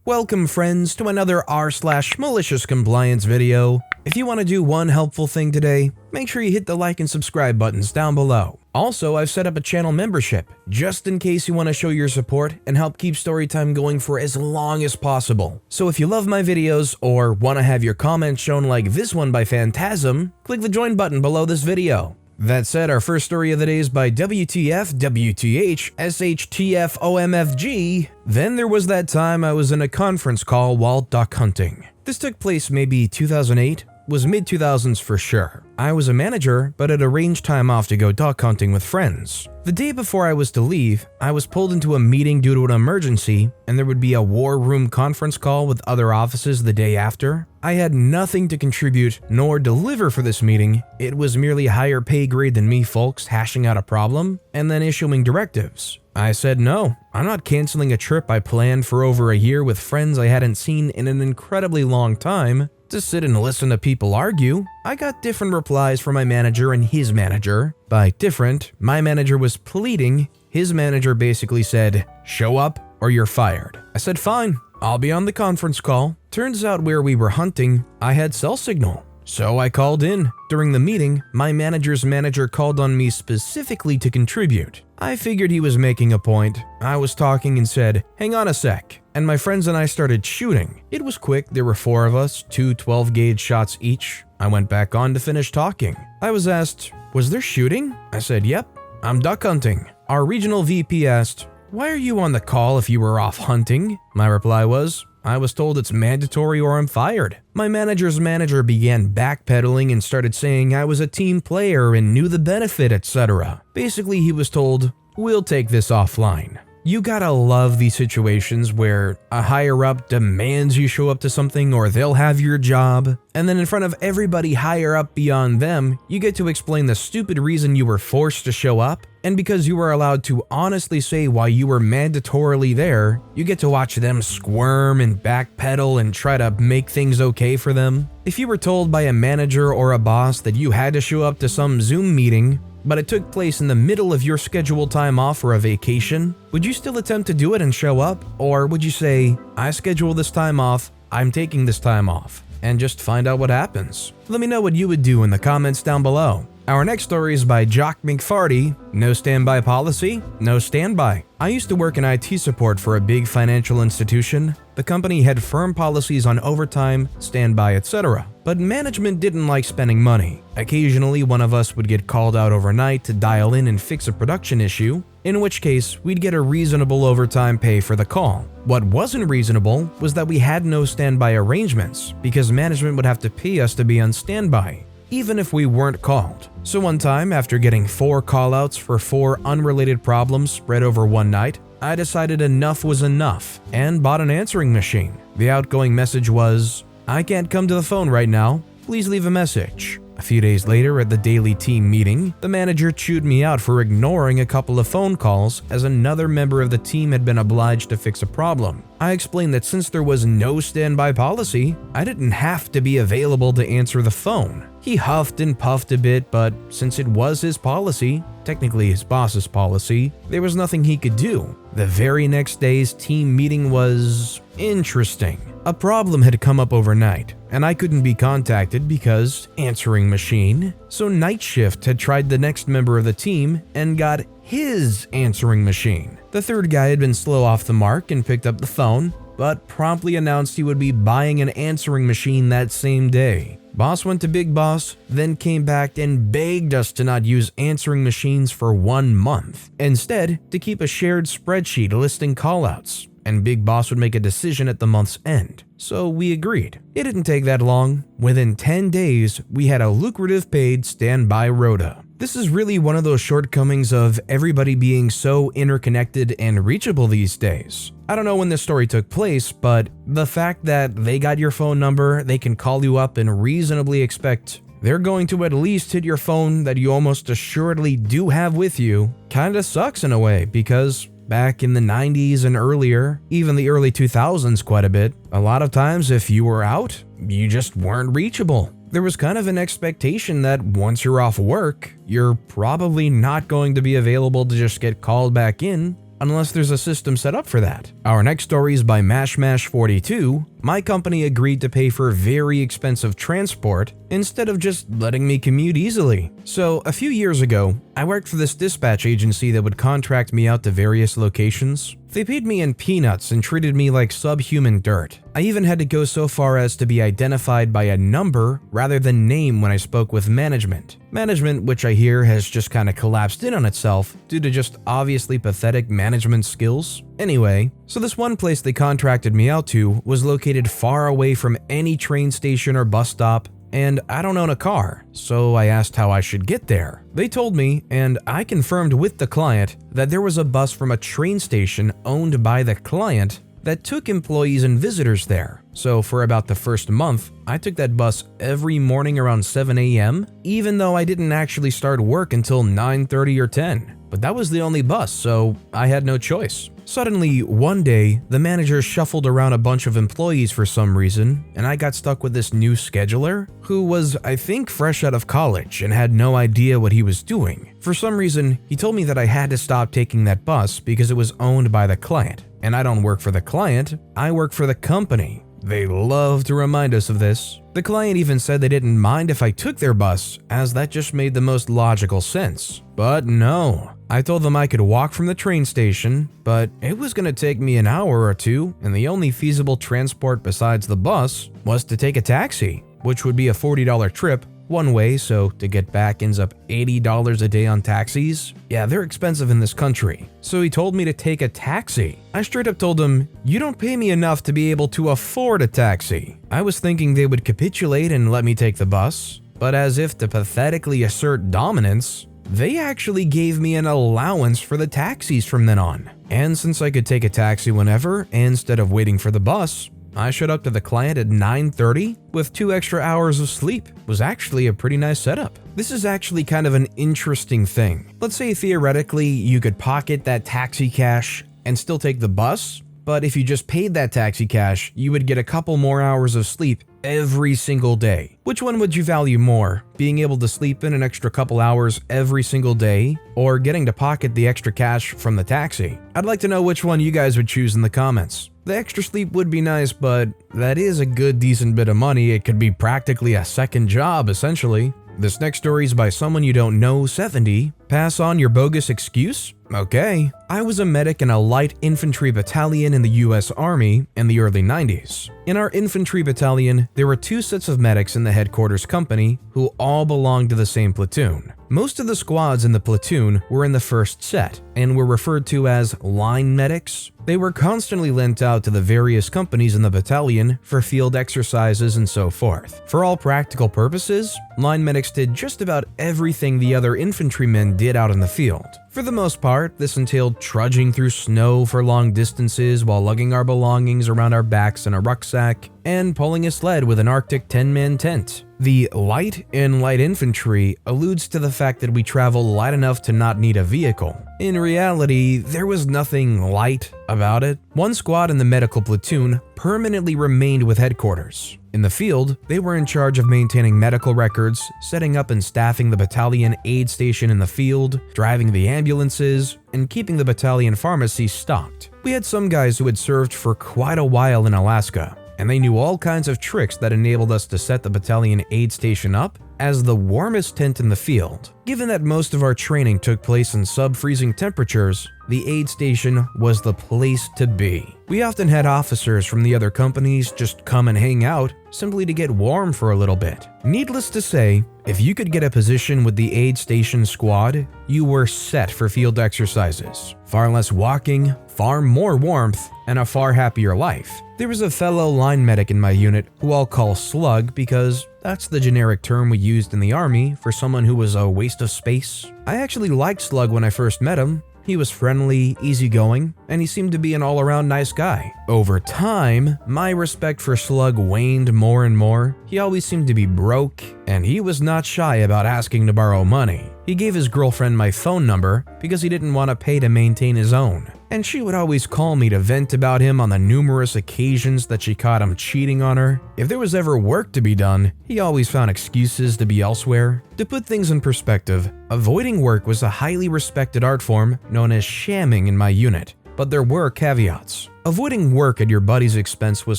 Welcome friends to another r/MaliciousCompliance video. If you want to do one helpful thing today, make sure you hit the like and subscribe buttons down below. Also, I've set up a channel membership, just in case you want to show your support and help keep Storytime going for as long as possible. So if you love my videos or want to have your comments shown like this one by Phantasm, click the join button below this video. That said, our first story of the day is by WTF, WTH, SHTF, OMFG. Then there was that time I was in a conference call while duck hunting. This took place maybe 2008, was mid-2000s for sure. I was a manager, but had arranged time off to go duck hunting with friends. The day before I was to leave, I was pulled into a meeting due to an emergency, and there would be a war room conference call with other offices the day after. I had nothing to contribute nor deliver for this meeting. It was merely higher pay grade than me folks hashing out a problem and then issuing directives. I said no, I'm not canceling a trip I planned for over a year with friends I hadn't seen in an incredibly long time to sit and listen to people argue. I got different replies from my manager and his manager. By different, my manager was pleading. His manager basically said, "Show up or you're fired." I said, "Fine, I'll be on the conference call." Turns out where we were hunting, I had cell signal. So I called in. During the meeting, my manager's manager called on me specifically to contribute. I figured he was making a point. I was talking and said, "Hang on a sec," and my friends and I started shooting. It was quick, there were 4 of us, 2 12-gauge shots each. I went back on to finish talking. I was asked, "Was there shooting?" I said, "Yep, I'm duck hunting." Our regional VP asked, "Why are you on the call if you were off hunting?" My reply was, "I was told it's mandatory or I'm fired." My manager's manager began backpedaling and started saying I was a team player and knew the benefit, etc. Basically, he was told, "We'll take this offline." You gotta love these situations where a higher up demands you show up to something or they'll have your job, and then in front of everybody higher up beyond them, you get to explain the stupid reason you were forced to show up, and because you were allowed to honestly say why you were mandatorily there, you get to watch them squirm and backpedal and try to make things okay for them. If you were told by a manager or a boss that you had to show up to some Zoom meeting, but it took place in the middle of your scheduled time off for a vacation, would you still attempt to do it and show up? Or would you say, "I scheduled this time off, I'm taking this time off," and just find out what happens? Let me know what you would do in the comments down below. Our next story is by Jock McFarty. No standby policy? No standby. I used to work in IT support for a big financial institution. The company had firm policies on overtime, standby, etc. But management didn't like spending money. Occasionally, one of us would get called out overnight to dial in and fix a production issue, in which case we'd get a reasonable overtime pay for the call. What wasn't reasonable was that we had no standby arrangements because management would have to pay us to be on standby, even if we weren't called. So one time, after getting 4 callouts for 4 unrelated problems spread over one night, I decided enough was enough and bought an answering machine. The outgoing message was, "I can't come to the phone right now, please leave a message." A few days later at the daily team meeting, the manager chewed me out for ignoring a couple of phone calls as another member of the team had been obliged to fix a problem. I explained that since there was no standby policy, I didn't have to be available to answer the phone. He huffed and puffed a bit, but since it was his policy, technically his boss's policy, there was nothing he could do. The very next day's team meeting was interesting. A problem had come up overnight, and I couldn't be contacted because answering machine. So Night Shift had tried the next member of the team and got his answering machine. The third guy had been slow off the mark and picked up the phone, but promptly announced he would be buying an answering machine that same day. Boss went to Big Boss, then came back and begged us to not use answering machines for 1 month. Instead, to keep a shared spreadsheet listing callouts, and Big Boss would make a decision at the month's end. So we agreed. It didn't take that long. Within 10 days, we had a lucrative paid standby rota. This is really one of those shortcomings of everybody being so interconnected and reachable these days. I don't know when this story took place, but the fact that they got your phone number, they can call you up and reasonably expect they're going to at least hit your phone that you almost assuredly do have with you, kinda sucks in a way, because back in the 90s and earlier, even the early 2000s quite a bit, a lot of times if you were out, you just weren't reachable. There was kind of an expectation that once you're off work, you're probably not going to be available to just get called back in. unless there's a system set up for that. Our next story is by MashMash42. My company agreed to pay for very expensive transport instead of just letting me commute easily. So a few years ago, I worked for this dispatch agency that would contract me out to various locations. They paid me in peanuts and treated me like subhuman dirt. I even had to go so far as to be identified by a number rather than name when I spoke with management. Management, which I hear has just kind of collapsed in on itself due to just obviously pathetic management skills. Anyway, so this one place they contracted me out to was located far away from any train station or bus stop, and I don't own a car, so I asked how I should get there. They told me, and I confirmed with the client, that there was a bus from a train station owned by the client that took employees and visitors there. So for about the first month, I took that bus every morning around 7 a.m., even though I didn't actually start work until 9:30 or 10. But that was the only bus, so I had no choice. Suddenly, one day, the manager shuffled around a bunch of employees for some reason, and I got stuck with this new scheduler, who was, I think, fresh out of college and had no idea what he was doing. For some reason, he told me that I had to stop taking that bus because it was owned by the client. And I don't work for the client, I work for the company. They love to remind us of this. The client even said they didn't mind if I took their bus, as that just made the most logical sense. But no. I told them I could walk from the train station, but it was going to take me an hour or two, and the only feasible transport besides the bus was to take a taxi, which would be a $40 trip one way, so to get back ends up $80 a day on taxis. Yeah, they're expensive in this country. So he told me to take a taxi. I straight up told him, "You don't pay me enough to be able to afford a taxi." I was thinking they would capitulate and let me take the bus, but as if to pathetically assert dominance, they actually gave me an allowance for the taxis from then on. And since I could take a taxi whenever, instead of waiting for the bus, I showed up to the client at 9:30 with 2 extra hours of sleep. It was actually a pretty nice setup. This is actually kind of an interesting thing. Let's say theoretically you could pocket that taxi cash and still take the bus, but if you just paid that taxi cash, you would get a couple more hours of sleep every single day. Which one would you value more? Being able to sleep in an extra couple hours every single day, or getting to pocket the extra cash from the taxi? I'd like to know which one you guys would choose in the comments. The extra sleep would be nice, but that is a good decent bit of money. It could be practically a second job, essentially. This next story is by someone you don't know, 70. Pass on your bogus excuse? Okay. I was a medic in a light infantry battalion in the US Army in the early 90s. In our infantry battalion, there were 2 sets of medics in the headquarters company who all belonged to the same platoon. Most of the squads in the platoon were in the first set and were referred to as line medics. They were constantly lent out to the various companies in the battalion for field exercises and so forth. For all practical purposes, line medics did just about everything the other infantrymen did out in the field. For the most part, this entailed trudging through snow for long distances while lugging our belongings around our backs in a rucksack and pulling a sled with an Arctic 10-man tent. The light in light infantry alludes to the fact that we travel light enough to not need a vehicle. In reality, there was nothing light about it. One squad in the medical platoon permanently remained with headquarters. In the field, they were in charge of maintaining medical records, setting up and staffing the battalion aid station in the field, driving the ambulances, and keeping the battalion pharmacy stocked. We had some guys who had served for quite a while in Alaska, and they knew all kinds of tricks that enabled us to set the battalion aid station up as the warmest tent in the field. Given that most of our training took place in sub-freezing temperatures, the aid station was the place to be. We often had officers from the other companies just come and hang out simply to get warm for a little bit. Needless to say, if you could get a position with the aid station squad, you were set for field exercises. Far less walking, far more warmth, and a far happier life. There was a fellow line medic in my unit who I'll call Slug because that's the generic term we used in the army for someone who was a waste of space. I actually liked Slug when I first met him. He was friendly, easygoing, and he seemed to be an all-around nice guy. Over time, my respect for Slug waned more and more. He always seemed to be broke, and he was not shy about asking to borrow money. He gave his girlfriend my phone number because he didn't want to pay to maintain his own. and she would always call me to vent about him on the numerous occasions that she caught him cheating on her. If there was ever work to be done, he always found excuses to be elsewhere. To put things in perspective, avoiding work was a highly respected art form known as shamming in my unit, but there were caveats. Avoiding work at your buddy's expense was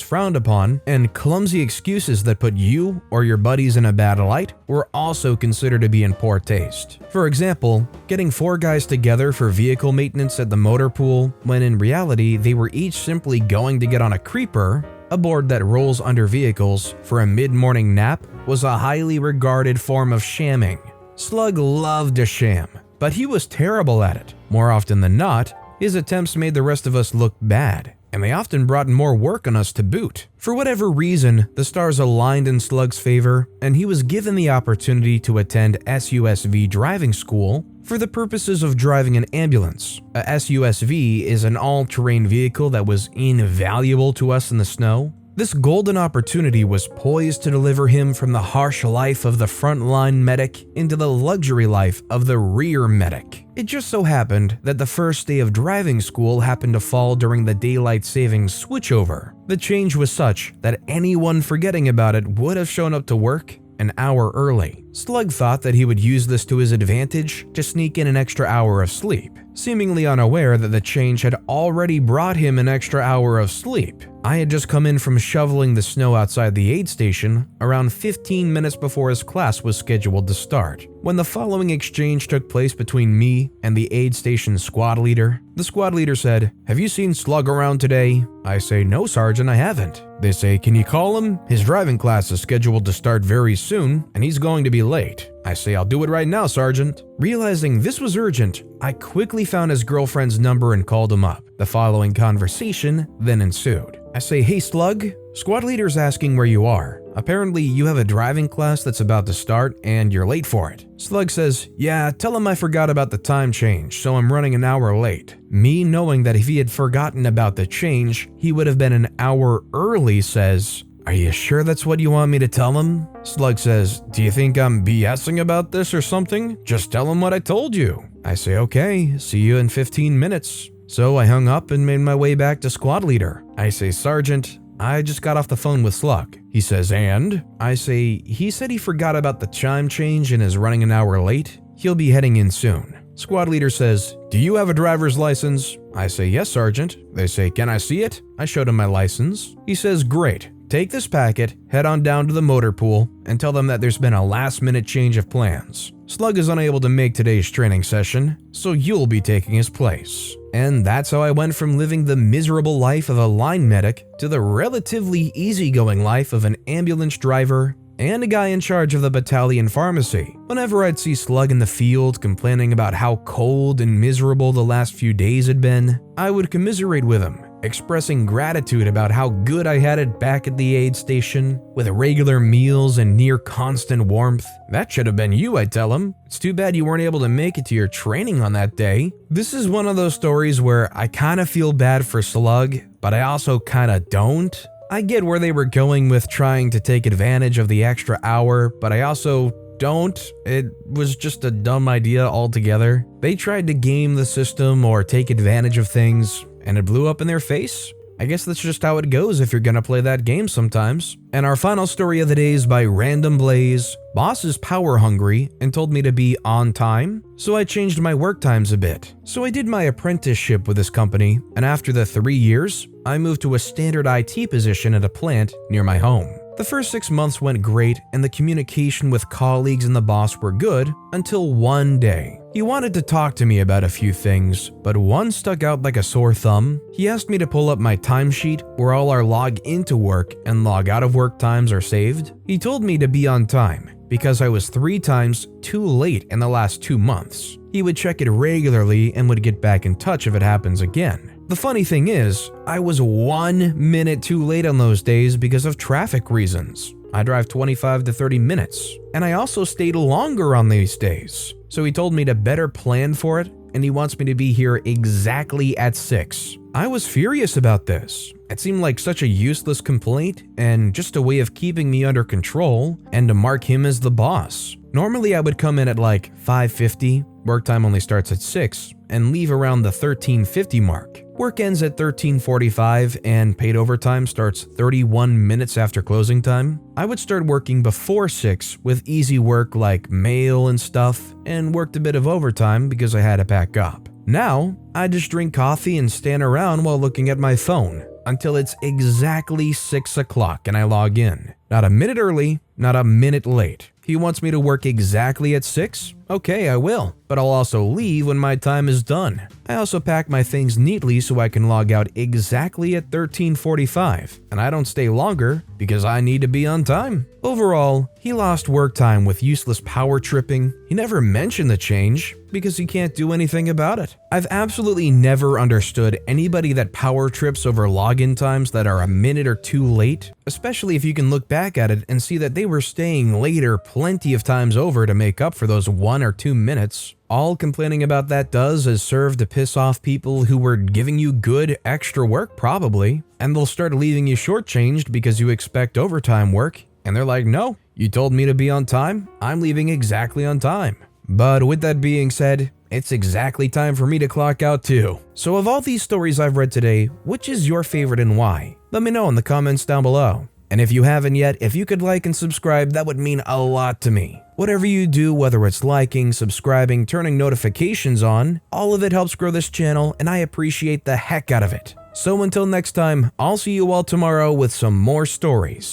frowned upon, and clumsy excuses that put you or your buddies in a bad light were also considered to be in poor taste. For example, getting 4 guys together for vehicle maintenance at the motor pool, when in reality they were each simply going to get on a creeper, a board that rolls under vehicles, for a mid-morning nap, was a highly regarded form of shamming. Slug loved to sham, but he was terrible at it. More often than not, his attempts made the rest of us look bad, and they often brought more work on us to boot. For whatever reason, the stars aligned in Slug's favor, and he was given the opportunity to attend SUSV driving school for the purposes of driving an ambulance. A SUSV is an all-terrain vehicle that was invaluable to us in the snow. This golden opportunity was poised to deliver him from the harsh life of the frontline medic into the luxury life of the rear medic. It just so happened that the first day of driving school happened to fall during the daylight savings switchover. The change was such that anyone forgetting about it would have shown up to work an hour early. Slug thought that he would use this to his advantage to sneak in an extra hour of sleep, seemingly unaware that the change had already brought him an extra hour of sleep. I had just come in from shoveling the snow outside the aid station around 15 minutes before his class was scheduled to start, when the following exchange took place between me and the aid station squad leader. The squad leader said, "Have you seen Slug around today?" I say, "No, Sergeant, I haven't." They say, "Can you call him? His driving class is scheduled to start very soon, and he's going to be late." I say, "I'll do it right now, Sergeant." Realizing this was urgent, I quickly found his girlfriend's number and called him up. The following conversation then ensued. I say, "Hey Slug, squad leader's asking where you are. Apparently you have a driving class that's about to start and you're late for it." Slug says, "Yeah, tell him I forgot about the time change, so I'm running an hour late." Me, knowing that if he had forgotten about the change, he would have been an hour early, says, "Are you sure that's what you want me to tell him?" Slug says, "Do you think I'm BSing about this or something? Just tell him what I told you." I say, "Okay, see you in 15 minutes. So I hung up and made my way back to squad leader. I say, "Sergeant, I just got off the phone with Slug." He says, "And?" I say, "He said he forgot about the time change and is running an hour late. He'll be heading in soon." Squad leader says, "Do you have a driver's license?" I say, "Yes, Sergeant." They say, "Can I see it?" I showed him my license. He says, "Great. Take this packet, head on down to the motor pool, and tell them that there's been a last-minute change of plans. Slug is unable to make today's training session, so you'll be taking his place." And that's how I went from living the miserable life of a line medic to the relatively easygoing life of an ambulance driver and a guy in charge of the battalion pharmacy. Whenever I'd see Slug in the field complaining about how cold and miserable the last few days had been, I would commiserate with him, expressing gratitude about how good I had it back at the aid station, with regular meals and near constant warmth. "That should have been you," I'd tell him. "It's too bad you weren't able to make it to your training on that day." This is one of those stories where I kind of feel bad for Slug, but I also kind of don't. I get where they were going with trying to take advantage of the extra hour, but I also don't. It was just a dumb idea altogether. They tried to game the system or take advantage of things, and it blew up in their face. I guess that's just how it goes if you're gonna play that game sometimes. And our final story of the day is by Random Blaze. Boss is power hungry and told me to be on time, so I changed my work times a bit. So I did my apprenticeship with this company, and after the 3 years, I moved to a standard IT position at a plant near my home. The first 6 months went great, and the communication with colleagues and the boss were good until one day. He wanted to talk to me about a few things, but one stuck out like a sore thumb. He asked me to pull up my timesheet where all our log into work and log out of work times are saved. He told me to be on time because I was 3 times too late in the last 2 months. He would check it regularly and would get back in touch if it happens again. The funny thing is, I was 1 minute too late on those days because of traffic reasons. I drive 25 to 30 minutes, and I also stayed longer on these days. So he told me to better plan for it, and he wants me to be here exactly at 6. I was furious about this. It seemed like such a useless complaint and just a way of keeping me under control and to mark him as the boss. Normally I would come in at like 5:50, work time only starts at 6, and leave around the 13:50 mark. Work ends at 13:45 and paid overtime starts 31 minutes after closing time. I would start working before 6 with easy work like mail and stuff, and worked a bit of overtime because I had to pack up. Now, I just drink coffee and stand around while looking at my phone until it's exactly 6 o'clock and I log in. Not a minute early, not a minute late. He wants me to work exactly at 6? Okay, I will, but I'll also leave when my time is done. I also pack my things neatly so I can log out exactly at 13:45, and I don't stay longer because I need to be on time. Overall, he lost work time with useless power tripping. He never mentioned the change because he can't do anything about it. I've absolutely never understood anybody that power trips over login times that are a minute or two late, especially if you can look back at it and see that they were staying later plenty of times over to make up for those 1 or 2 minutes. All complaining about that does is serve to piss off people who were giving you good extra work probably, and they'll start leaving you shortchanged because you expect overtime work, and they're like, no, you told me to be on time, I'm leaving exactly on time. But with that being said, it's exactly time for me to clock out too. So of all these stories I've read today, which is your favorite and why? Let me know in the comments down below. And if you haven't yet, if you could like and subscribe, that would mean a lot to me. Whatever you do, whether it's liking, subscribing, turning notifications on, all of it helps grow this channel and I appreciate the heck out of it. So until next time, I'll see you all tomorrow with some more stories.